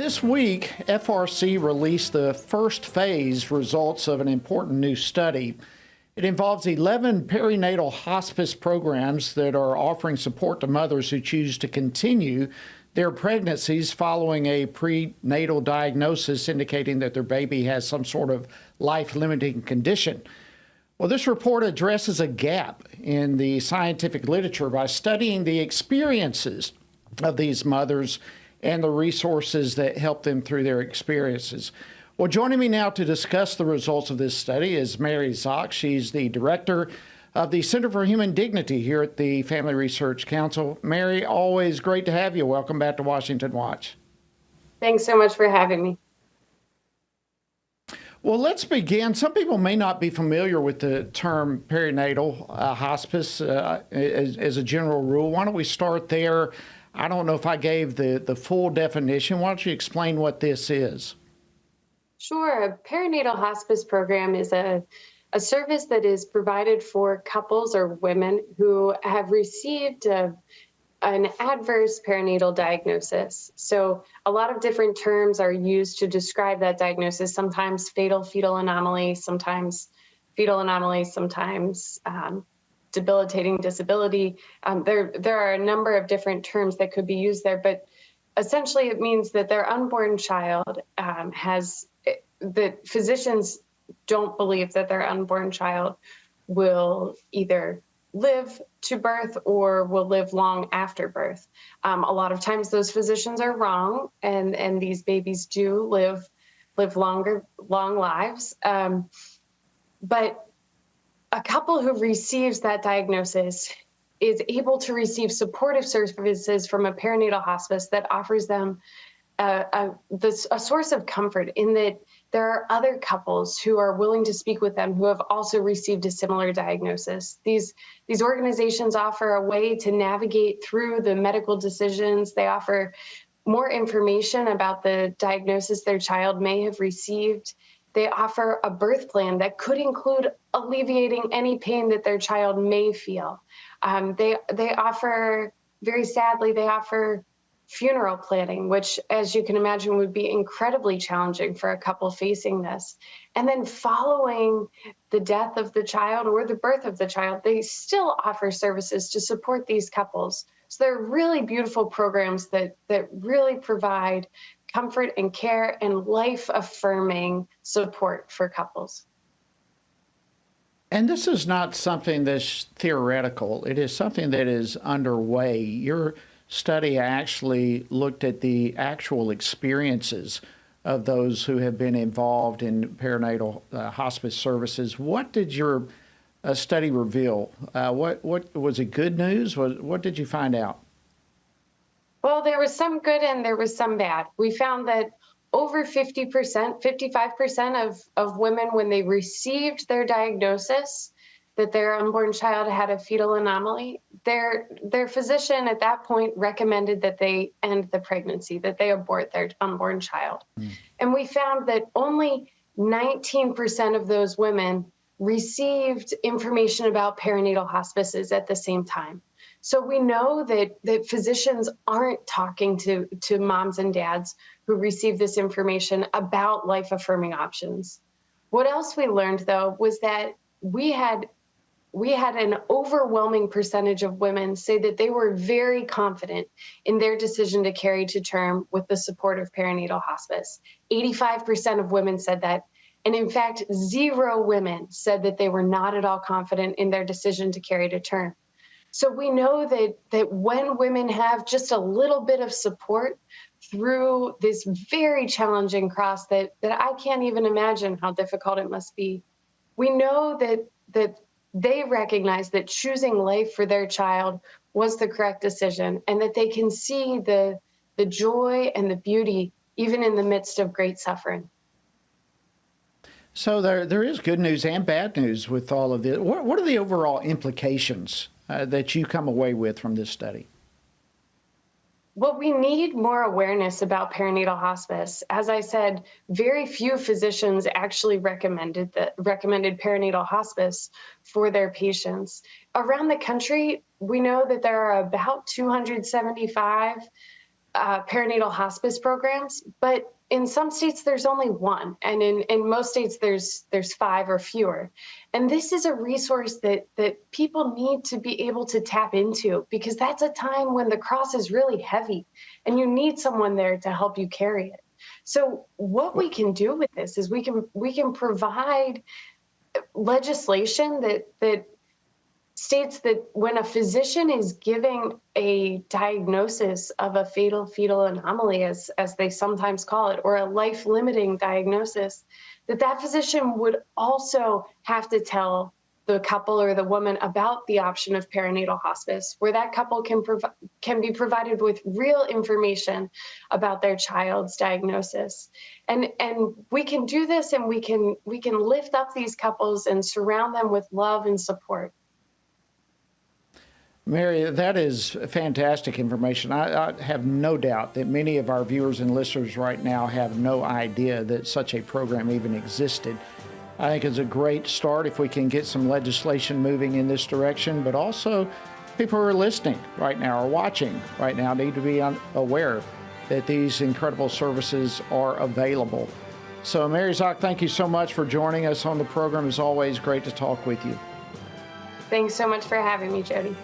This week, FRC released the first phase results of an important new study. It involves 11 perinatal hospice programs that are offering support to mothers who choose to continue their pregnancies following a prenatal diagnosis indicating that their baby has some sort of life-limiting condition. Well, this report addresses a gap in the scientific literature by studying the experiences of these mothers and the resources that help them through their experiences. Well, joining me now to discuss the results of this study is Mary Szoch. She's the director of the Center for Human Dignity here at the Family Research Council. Mary, always great to have you. Welcome back to Washington Watch. Thanks so much for having me. Well, let's begin. Some people may not be familiar with the term perinatal hospice as a general rule. Why don't we start there? I don't know if I gave the full definition. Why don't you explain what this is? Sure. A perinatal hospice program is a service that is provided for couples or women who have received an adverse perinatal diagnosis. So a lot of different terms are used to describe that diagnosis, sometimes fatal fetal anomaly, sometimes fetal anomaly, sometimes debilitating disability. There are a number of different terms that could be used there, but essentially it means that their unborn child the physicians don't believe that their unborn child will either live to birth or will live long after birth. A lot of times those physicians are wrong, and these babies do live long lives. But a couple who receives that diagnosis is able to receive supportive services from a perinatal hospice that offers them a source of comfort in that there are other couples who are willing to speak with them who have also received a similar diagnosis. These organizations offer a way to navigate through the medical decisions. They offer more information about the diagnosis their child may have received. They offer a birth plan that could include alleviating any pain that their child may feel. They offer, very sadly, they offer funeral planning, which, as you can imagine, would be incredibly challenging for a couple facing this. And then following the death of the child or the birth of the child, they still offer services to support these couples. So they're really beautiful programs that really provide comfort and care and life-affirming support for couples. And this is not something that's theoretical. It is something that is underway. Your study actually looked at the actual experiences of those who have been involved in perinatal hospice services. What did your study reveal? What was it? Good news? What did you find out? Well, there was some good and there was some bad. We found that over 50%, 55% of women, when they received their diagnosis that their unborn child had a fetal anomaly, their physician at that point recommended that they end the pregnancy, that they abort their unborn child. And we found that only 19% of those women received information about perinatal hospices at the same time. So we know that physicians aren't talking to moms and dads who receive this information about life-affirming options. What else we learned, though, was that we had an overwhelming percentage of women say that they were very confident in their decision to carry to term with the support of perinatal hospice. 85% of women said that. And in fact, 0 women said that they were not at all confident in their decision to carry to term. So we know that when women have just a little bit of support through this very challenging cross that I can't even imagine how difficult it must be, we know that they recognize that choosing life for their child was the correct decision and that they can see the joy and the beauty even in the midst of great suffering. So there is good news and bad news with all of this. What are the overall implications that you come away with from this study? Well, we need more awareness about perinatal hospice. As I said, very few physicians actually recommended perinatal hospice for their patients. Around the country, we know that there are about 275 perinatal hospice programs, but in some states there's only one, and in most states there's 5 or fewer. And this is a resource that people need to be able to tap into, because that's a time when the cross is really heavy and you need someone there to help you carry it. So what we can do with this is we can provide legislation that states that when a physician is giving a diagnosis of a fatal fetal anomaly, as they sometimes call it, or a life-limiting diagnosis, that physician would also have to tell the couple or the woman about the option of perinatal hospice, where that couple can be provided with real information about their child's diagnosis. And we can do this, and we can lift up these couples and surround them with love and support. Mary, that is fantastic information. I have no doubt that many of our viewers and listeners right now have no idea that such a program even existed. I think it's a great start if we can get some legislation moving in this direction, but also people who are listening right now or watching right now need to be aware that these incredible services are available. So Mary Szoch, thank you so much for joining us on the program. It's always great to talk with you. Thanks so much for having me, Jody.